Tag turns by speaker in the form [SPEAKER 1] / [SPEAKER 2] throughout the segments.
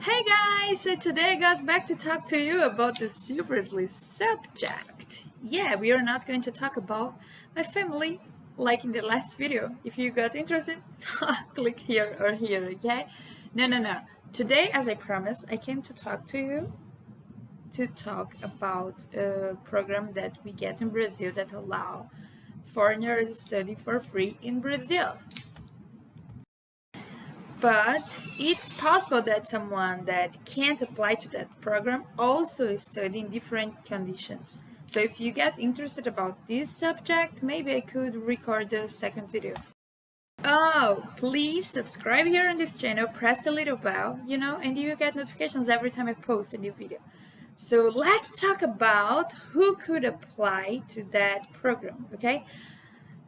[SPEAKER 1] Hey guys, so today I got back to talk to you about the seriously subject. Yeah, we are not going to talk about my family like in the last video. If you got interested, click here or here, okay? No. Today, as I promised, I came to talk to you to talk about a program that we get in Brazil that allow foreigners to study for free in Brazil. But it's possible that someone that can't apply to that program also study in different conditions. So if you get interested about this subject, maybe I could record the second video. Oh, please subscribe here on this channel, press the little bell, and you get notifications every time I post a new video. So let's talk about who could apply to that program, okay?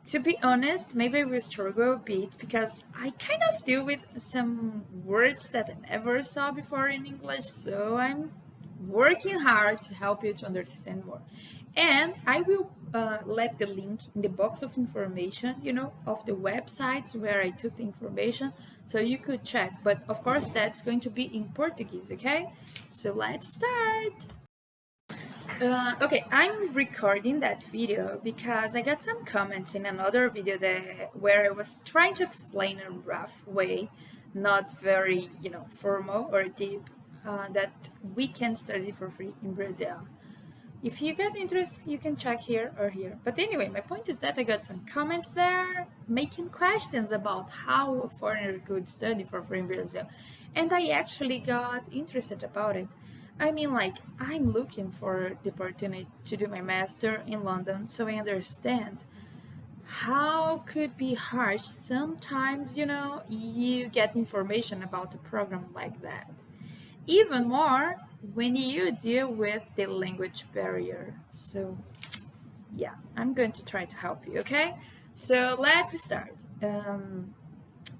[SPEAKER 1] To be honest, maybe I will struggle a bit because I kind of deal with some words that I never saw before in English, so I'm working hard to help you to understand more. And I will let the link in the box of information, of the websites where I took the information, so you could check. But of course, that's going to be in Portuguese, okay? So let's start. Okay, I'm recording that video because I got some comments in another video where I was trying to explain in a rough way, not very, formal or deep, that we can study for free in Brazil. If you get interested, you can check here or here. But anyway, my point is that I got some comments there making questions about how a foreigner could study for free in Brazil. And I actually got interested about it. I mean, I'm looking for the opportunity to do my master in London, so I understand how could be harsh sometimes, you get information about a program like that. Even more when you deal with the language barrier. So, yeah, I'm going to try to help you, okay? So let's start.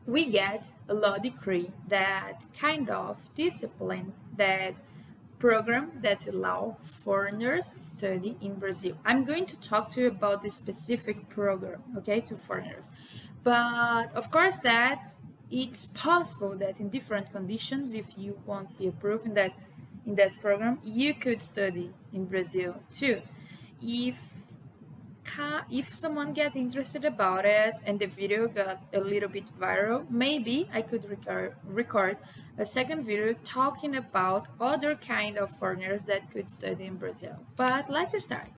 [SPEAKER 1] We get a law decree that kind of discipline that program that allow foreigners study in Brazil. I'm going to talk to you about the specific program, okay, to foreigners. But of course that it's possible that in different conditions, if you won't be approved in that program, you could study in Brazil too. If someone get interested about it and the video got a little bit viral, maybe I could record a second video talking about other kind of foreigners that could study in Brazil. But let's start.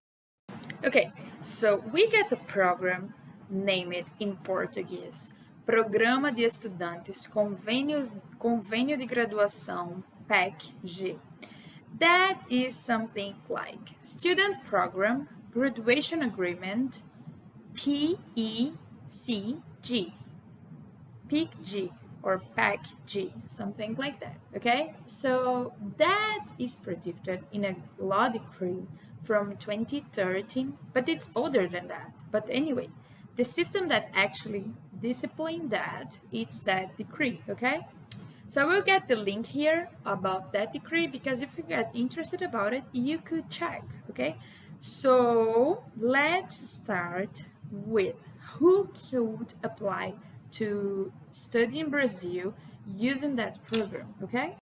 [SPEAKER 1] Okay, so we get a program named in Portuguese Programa de Estudantes-Convênio de Graduação, PEC-G. That is something like Student Program, Graduation Agreement, PECG, PEC-G or PEC-G, something like that, okay? So that is predicted in a law decree from 2013, but it's older than that. But anyway, the system that actually disciplined that, it's that decree, okay? So I will get the link here about that decree because if you get interested about it, you could check, okay? So let's start with who could apply to study in Brazil using that program, okay?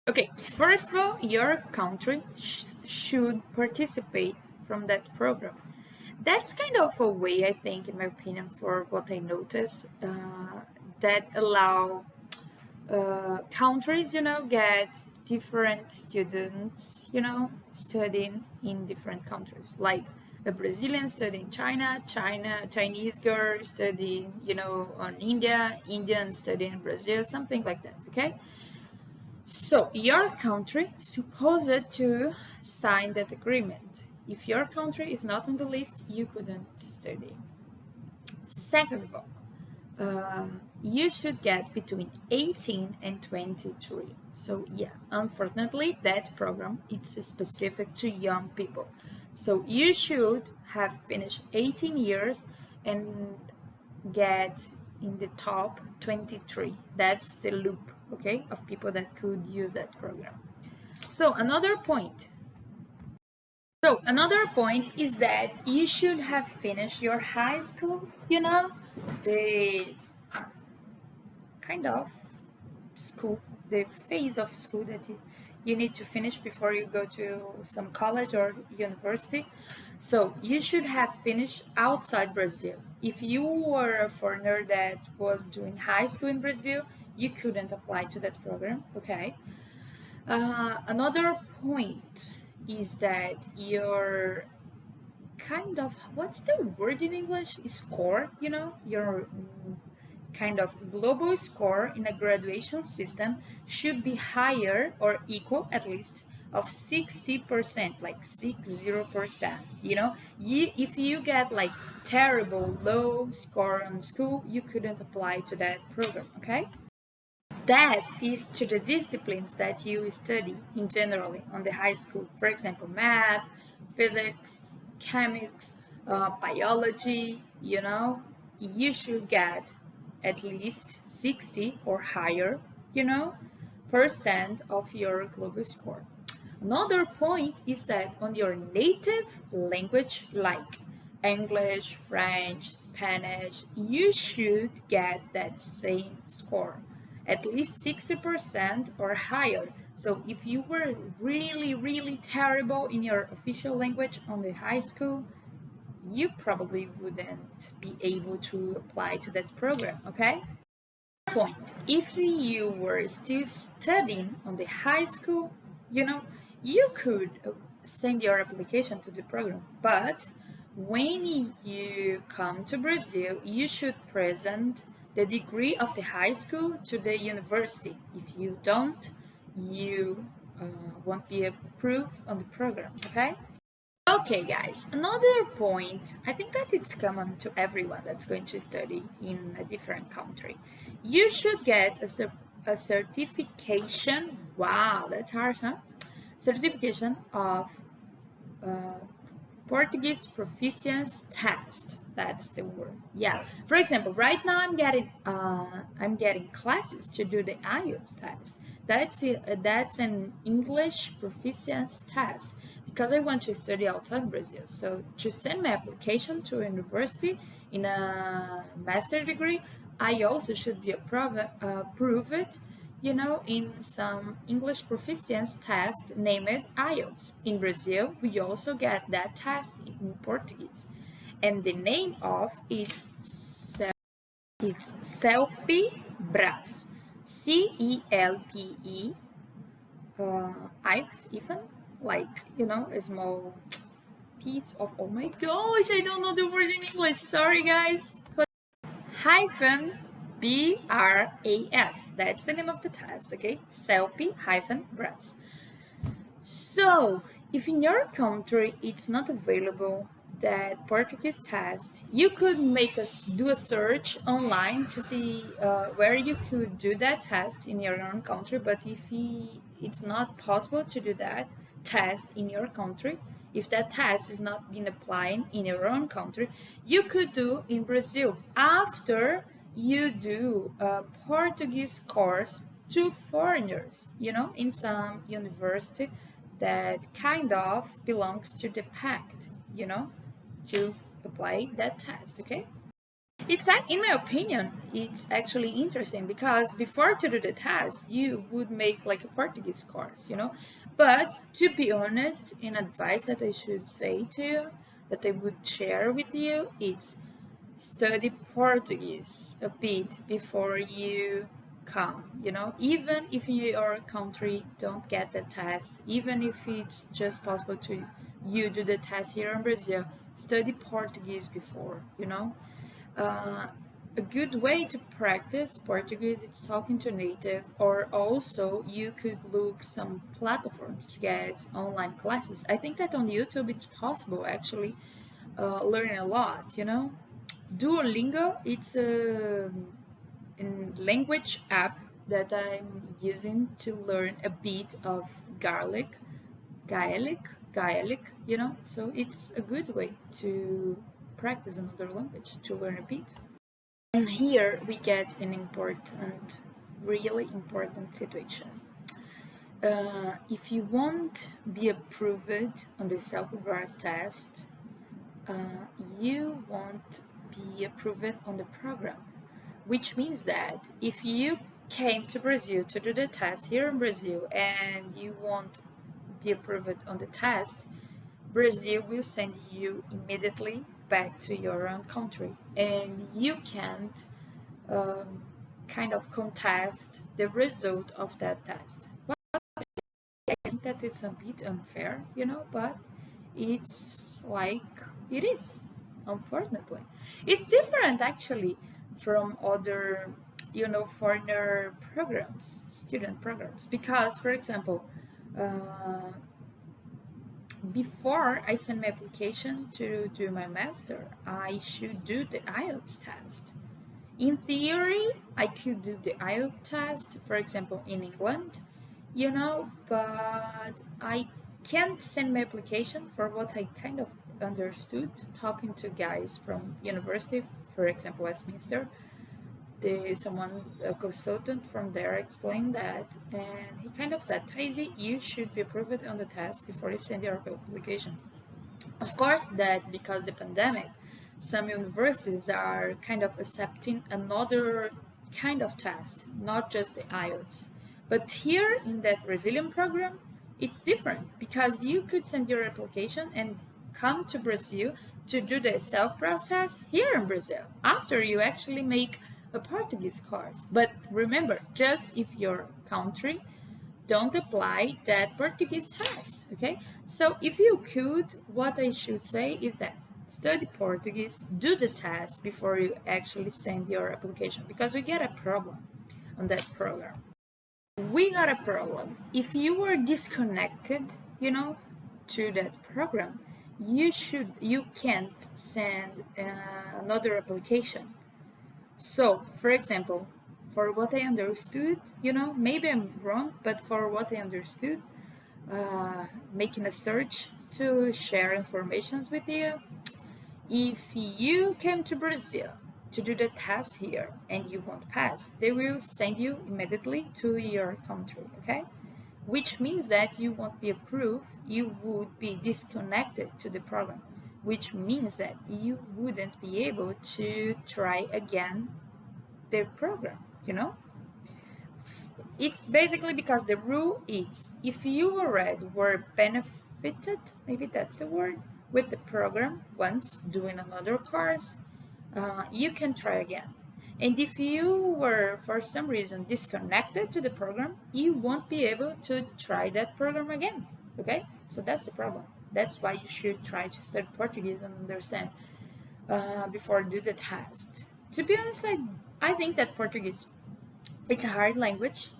[SPEAKER 1] Okay, first of all, your country should participate from that program. That's kind of a way, I think, in my opinion, for what I noticed, that allow countries, get different students, studying in different countries. Like a Brazilian studying China, Chinese girl studying, on India, Indian studying Brazil, something like that, okay? So your country supposed to sign that agreement. If your country is not on the list, you couldn't study. Second of all, you should get between 18 and 23. So yeah, unfortunately, that program it's specific to young people. So you should have finished 18 years and get in the top 23. That's the loop, okay, of people that could use that program. So another point is that you should have finished your high school, the kind of school the phase of school that you need to finish before you go to some college or university. So you should have finished outside Brazil. If you were a foreigner that was doing high school in Brazil, you couldn't apply to that program, okay? Another point is that your kind of, what's the word in English? Score, your kind of global score in a graduation system should be higher or equal at least of 60%, like 60%. If you get like terrible low score on school, you couldn't apply to that program, okay? That is to the disciplines that you study in generally on the high school. For example, math, physics, chemics, biology, you should get at least 60 or higher, percent of your global score. Another point is that on your native language, like English, French, Spanish, you should get that same score, at least 60% or higher. So if you were really, really terrible in your official language on the high school, you probably wouldn't be able to apply to that program, okay? Point. If you were still studying on the high school, you could send your application to the program, but when you come to Brazil, you should present the degree of the high school to the university. If you don't, you won't be approved on the program, okay? Okay, guys, another point, I think that it's common to everyone that's going to study in a different country. You should get a certification. Wow, that's hard, huh? Certification of Portuguese proficiency test. That's the word. Yeah. For example, right now I'm getting classes to do the IELTS test. That's an English proficiency test because I want to study outside Brazil. So to send my application to a university in a master degree, I also should be approved, in some English proficiency test named IELTS. In Brazil, we also get that test in Portuguese. And the name of it's CELPE Bras. CELPE, even like, a small piece of, oh my gosh, I don't know the word in English, sorry guys. Hyphen BRAS. That's the name of the test, okay? CELPE-BRAS. So, if in your country it's not available, that Portuguese test, you could do a search online to see where you could do that test in your own country. But if it's not possible to do that test in your country, if that test is not being applied in your own country, you could do in Brazil after you do a Portuguese course to foreigners, in some university that kind of belongs to the pact, to apply that test, okay? In my opinion, it's actually interesting because before to do the test, you would make like a Portuguese course, But to be honest, an advice that I should say to you, that I would share with you, it's study Portuguese a bit before you come, even if your country don't get the test, even if it's just possible to you do the test here in Brazil, study Portuguese before, a good way to practice Portuguese is talking to native, or also you could look some platforms to get online classes. I think that on YouTube it's possible actually learn a lot, Duolingo, it's a language app that I'm using to learn a bit of Gaelic, so it's a good way to practice another language, to learn a bit. And here we get an important, really important situation. If you won't be approved on the self-awareness test, you won't be approved on the program, which means that if you came to Brazil to do the test here in Brazil and you won't be approved on the test, Brazil will send you immediately back to your own country, and you can't kind of contest the result of that test. Well, I think that it's a bit unfair, but it's like it is, unfortunately. It's different actually from other, foreigner programs, student programs, because, for example, uh, before I send my application to do my master, I should do the IELTS test. In theory, I could do the IELTS test, for example, in England, but I can't send my application for what I kind of understood talking to guys from university, for example, Westminster. A consultant from there explained that, and he kind of said, Thayse, you should be approved on the test before you send your application. Of course, that because the pandemic, some universities are kind of accepting another kind of test, not just the IELTS. But here in that Brazilian program, it's different because you could send your application and come to Brazil to do the self-press test here in Brazil after you actually make a Portuguese course. But remember, just if your country don't apply that Portuguese test, okay? So if you could, what I should say is that study Portuguese, do the test before you actually send your application, because we get a problem on that program. We got a problem. If you were disconnected, to that program, you can't send another application. So, for example, for what I understood, maybe I'm wrong, but for what I understood, making a search to share informations with you, if you came to Brazil to do the test here and you won't pass, they will send you immediately to your country, okay? Which means that you won't be approved, you would be disconnected to the program, which means that you wouldn't be able to try again the program, It's basically because the rule is, if you already were benefited, maybe that's the word, with the program once doing another course, you can try again. And if you were, for some reason, disconnected to the program, you won't be able to try that program again, okay? So that's the problem. That's why you should try to study Portuguese and understand before do the test. To be honest, I think that Portuguese, it's a hard language,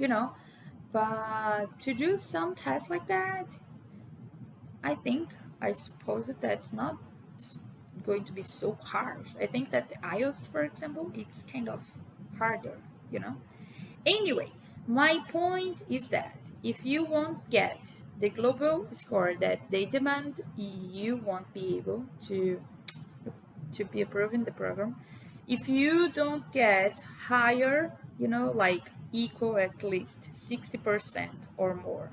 [SPEAKER 1] but to do some tests like that, I suppose that that's not going to be so harsh. I think that the IELTS, for example, it's kind of harder, Anyway, my point is that if you won't get the global score that they demand, you won't be able to be approved in the program. If you don't get higher, like equal at least 60% or more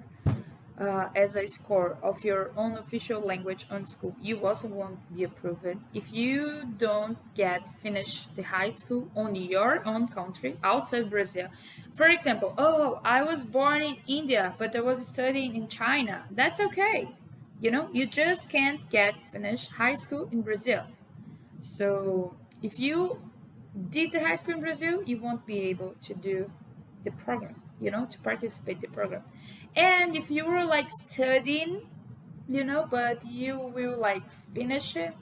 [SPEAKER 1] as a score of your own official language on school, you also won't be approved. If you don't finish the high school on your own country outside Brazil, for example, I was born in India but I was studying in China, that's okay. You just can't finish high school in Brazil. So if you did the high school in Brazil, you won't be able to do the program, to participate in the program. And if you were like studying, but you will like finish it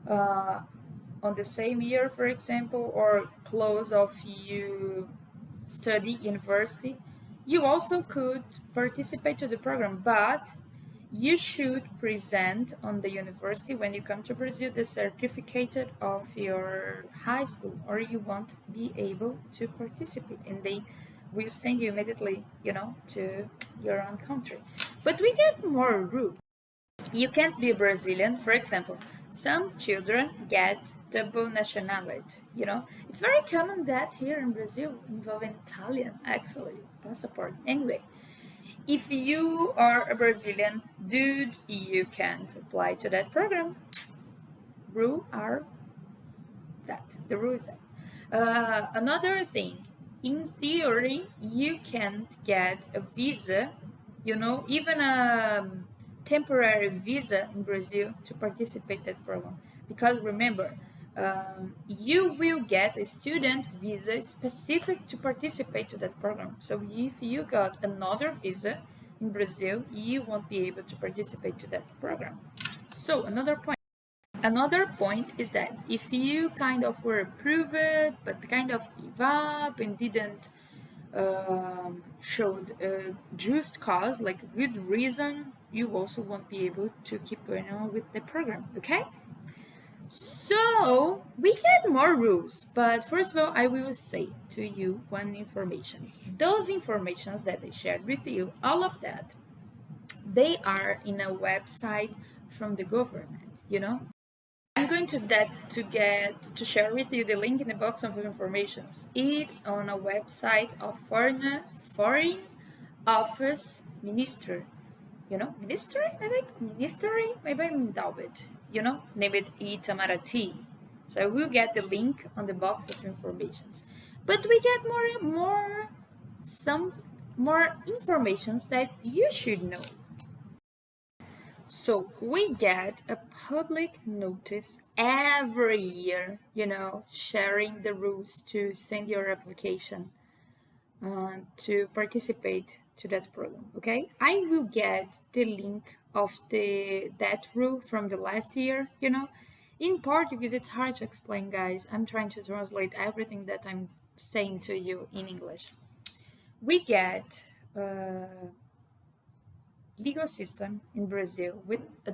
[SPEAKER 1] on the same year, for example, or close of you study university, you also could participate to the program, but you should present on the university when you come to Brazil the certificate of your high school, or you won't be able to participate, and they will send you immediately, to your own country. But we get more rules. You can't be Brazilian, for example. Some children get double nationality, It's very common that here in Brazil, involving Italian, actually, passport. Anyway, if you are a Brazilian dude, you can't apply to that program. The rule is that. Another thing, in theory, you can't get a visa, even a temporary visa in Brazil to participate that program. Because remember, you will get a student visa specific to participate to that program. So if you got another visa in Brazil, you won't be able to participate to that program. So another point is that if you kind of were approved but kind of gave up and didn't showed a just cause, like a good reason, you also won't be able to keep going on with the program, okay? So we get more rules, but first of all, I will say to you one information. Those informations that I shared with you, all of that, they are in a website from the government. I'm going to share with you the link in the box of informations. It's on a website of Foreign Office Minister. Ministry, I think? Ministry? Maybe I'm doubted. Name it Itamaraty. So we'll get the link on the box of informations. But we get some more informations that you should know. So we get a public notice every year, sharing the rules to send your application to participate to that program, okay? I will get the link of that rule from the last year, In Portuguese, it's hard to explain, guys. I'm trying to translate everything that I'm saying to you in English. We get legal system in Brazil with a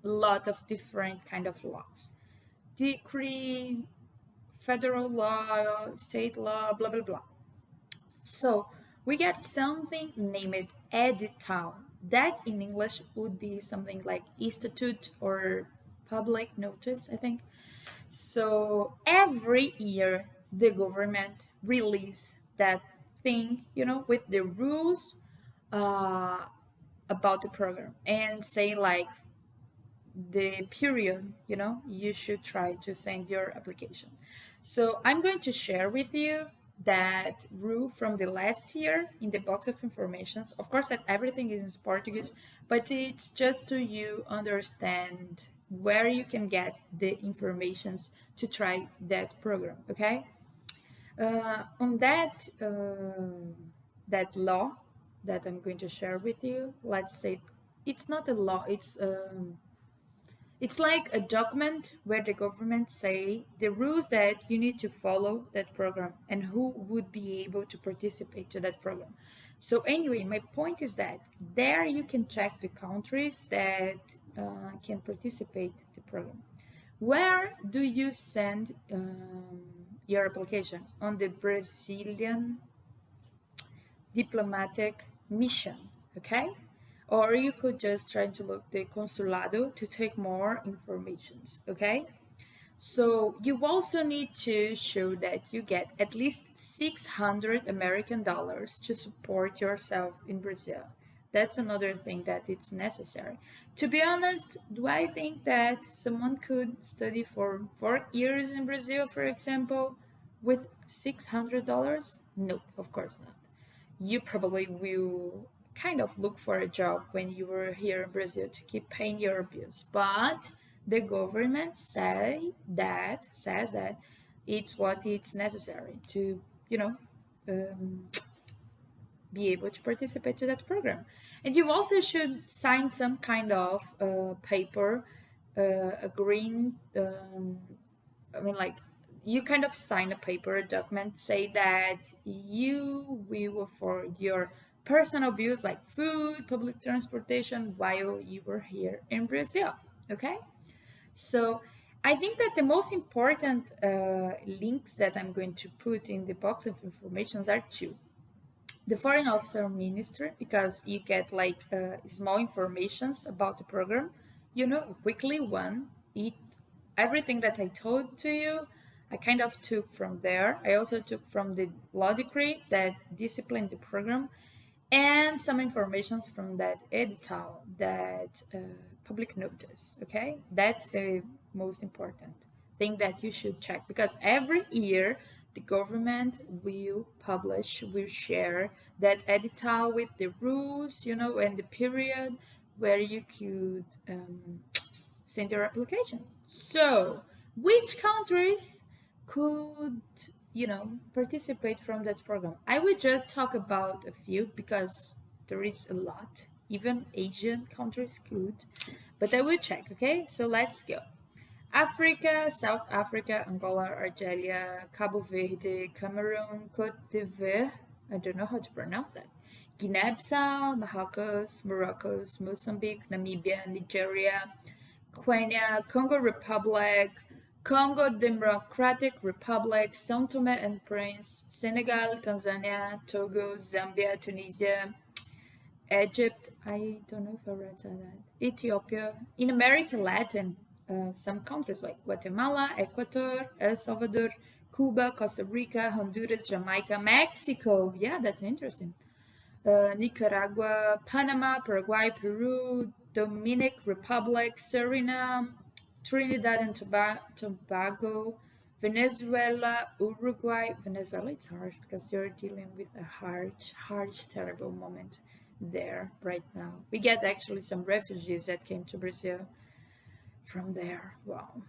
[SPEAKER 1] lot of different kind of laws. Decree, federal law, state law, blah, blah, blah. So we get something named Edital. That in English would be something like statute or public notice, I think. So every year the government release that thing, with the rules about the program and say like the period, you should try to send your application. So I'm going to share with you that rule from the last year in the box of informations. Of course, that everything is in Portuguese, but it's just to you understand where you can get the informations to try that program, okay? On that law that I'm going to share with you, let's say it's not a law, it's like a document where the government say the rules that you need to follow that program and who would be able to participate to that program. So anyway, my point is that there you can check the countries that can participate the program. Where do you send your application? On the Brazilian diplomatic mission, okay? Or you could just try to look the consulado to take more informations, okay? So you also need to show that you get at least 600 American dollars to support yourself in Brazil. That's another thing that it's necessary. To be honest, do I think that someone could study for 4 years in Brazil, for example, with $600? No, of course not. You probably will kind of look for a job when you were here in Brazil to keep paying your bills. But the government says that it's what it's necessary to, be able to participate to that program. And you also should sign some kind of paper, agreeing, like you kind of sign a paper, a document, say that you will afford your personal bills like food, public transportation while you were here in Brazil, okay? So I think that the most important links that I'm going to put in the box of informations are two. The foreign officer minister, because you get like small informations about the program, quickly one. Everything that I told to you, I kind of took from there. I also took from the law decree that disciplined the program, and some informations from that edital, that public notice, okay? That's the most important thing that you should check, because every year the government will share that edital with the rules, and the period where you could send your application. So, which countries could, participate from that program? I will just talk about a few because there is a lot. Even Asian countries could, but I will check, okay? So let's go. Africa, South Africa, Angola, Algeria, Cabo Verde, Cameroon, Cote d'Ivoire. I don't know how to pronounce that. Guinea-Bissau, Morocco, Mozambique, Namibia, Nigeria, Kenya, Congo Republic, Congo Democratic Republic, São Tomé and Prince, Senegal, Tanzania, Togo, Zambia, Tunisia, Egypt, I don't know if I read that, Ethiopia, in America Latin, some countries like Guatemala, Ecuador, El Salvador, Cuba, Costa Rica, Honduras, Jamaica, Mexico, yeah, that's interesting, Nicaragua, Panama, Paraguay, Peru, Dominican Republic, Suriname, Trinidad and Tobago, Venezuela, Uruguay. Venezuela, it's harsh because they're dealing with a harsh, terrible moment there right now. We get actually some refugees that came to Brazil from there. Wow.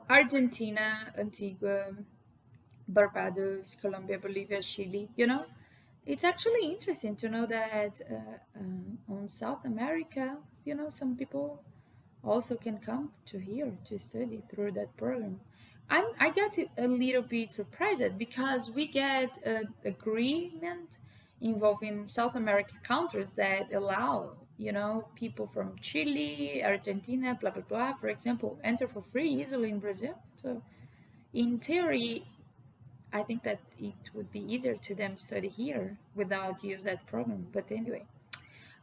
[SPEAKER 1] Argentina, Antigua, Barbados, Colombia, Bolivia, Chile. It's actually interesting to know that on South America, some people also can come to here to study through that program. I got a little bit surprised because we get an agreement involving South American countries that allow, people from Chile, Argentina, blah, blah, blah, for example, enter for free easily in Brazil. So in theory, I think that it would be easier to them study here without use that program. But anyway,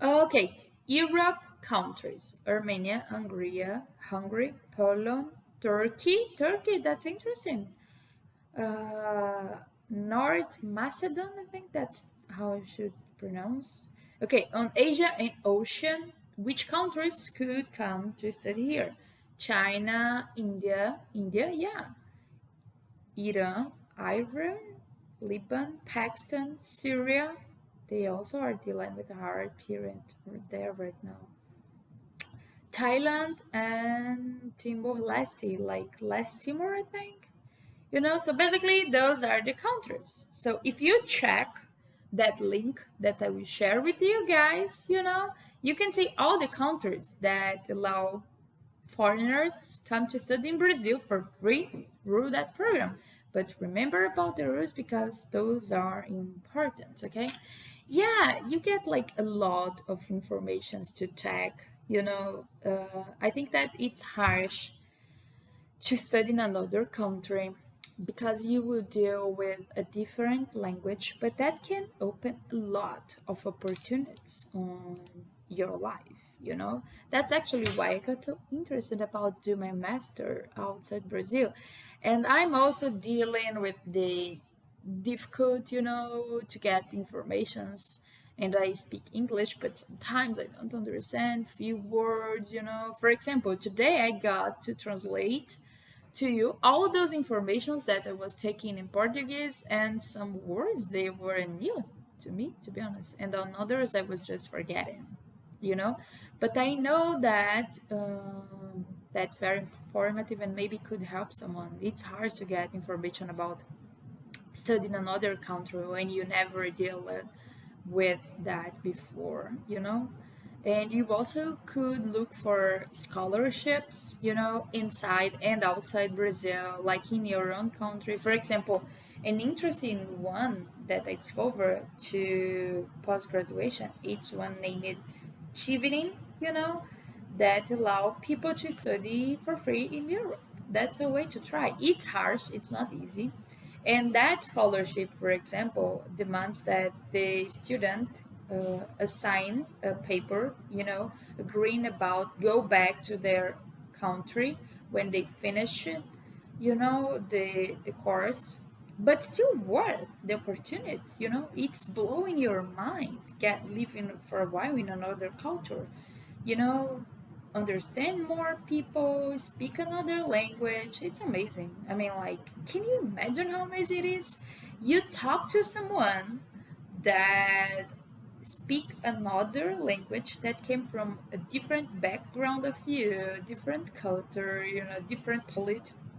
[SPEAKER 1] okay, Europe countries: Armenia, Hungary, Poland, Turkey. Turkey, that's interesting. North Macedon, I think that's how I should pronounce. Okay, on Asia and Ocean, which countries could come to study here? China, India, yeah. Iran, Iran, Lebanon, Pakistan, Syria. They also are dealing with a hard period there right now. Thailand and Timor-Leste, like Lest Timor, I think. So basically those are the countries. So if you check that link that I will share with you guys, you can see all the countries that allow foreigners come to study in Brazil for free through that program. But remember about the rules because those are important, okay? Yeah, you get like a lot of informations to check. I think that it's harsh to study in another country because you will deal with a different language, but that can open a lot of opportunities on your life. That's actually why I got so interested about doing my master outside Brazil. And I'm also dealing with the difficult, to get informations, and I speak English, but sometimes I don't understand few words. For example, today I got to translate to you all those informations that I was taking in Portuguese, and some words they were new to me, to be honest, and on others I was just forgetting. But I know that that's very informative and maybe could help someone. It's hard to get information about studying another country when you never deal with that before. And you also could look for scholarships, inside and outside Brazil, like in your own country. For example, an interesting one that I discovered to post-graduation, it's one named Chevening, that allow people to study for free in Europe. That's a way to try. It's harsh, it's not easy. And that scholarship, for example, demands that the student assign a paper, agreeing about go back to their country when they finish it, the course, but still worth the opportunity. It's blowing your mind. Get living for a while in another culture, you know understand more people, speak another language. It's amazing. I mean, like, can you imagine how amazing it is? You talk to someone that speak another language that came from a different background of you, different culture, different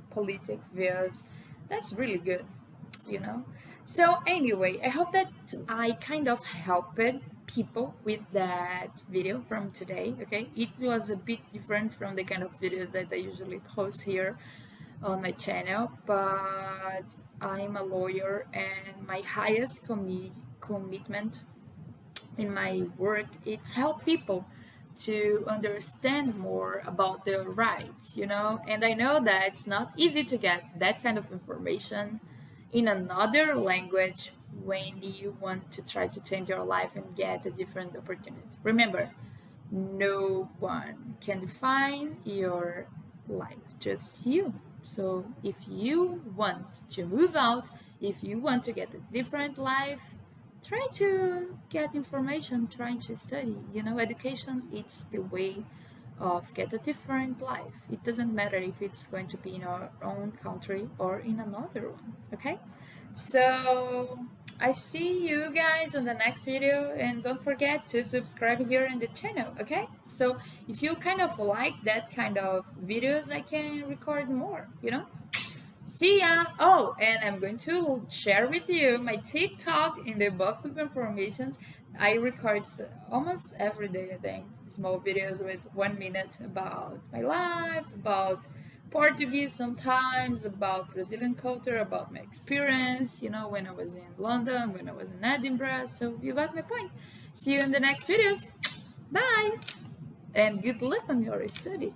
[SPEAKER 1] politic views. That's really good, you know. So anyway, I hope that I kind of helped people with that video from today. Okay, it was a bit different from the kind of videos that I usually post here on my channel, but I'm a lawyer and my highest commitment in my work is help people to understand more about their rights, and I know that it's not easy to get that kind of information in another language when you want to try to change your life and get a different opportunity. Remember, no one can define your life, just you. So if you want to move out, if you want to get a different life, try to get information, try to study. Education, it's the way of get a different life. It doesn't matter if it's going to be in our own country or in another one. Okay, so I see you guys on the next video, and don't forget to subscribe here in the channel. Okay, so if you kind of like that kind of videos, I can record more. See ya! Oh, and I'm going to share with you my TikTok in the box of informations. I record almost every day, I think, small videos with 1 minute about my life, about Portuguese sometimes, about Brazilian culture, about my experience, when I was in London, when I was in Edinburgh. So you got my point. See you in the next videos. Bye! And good luck on your study.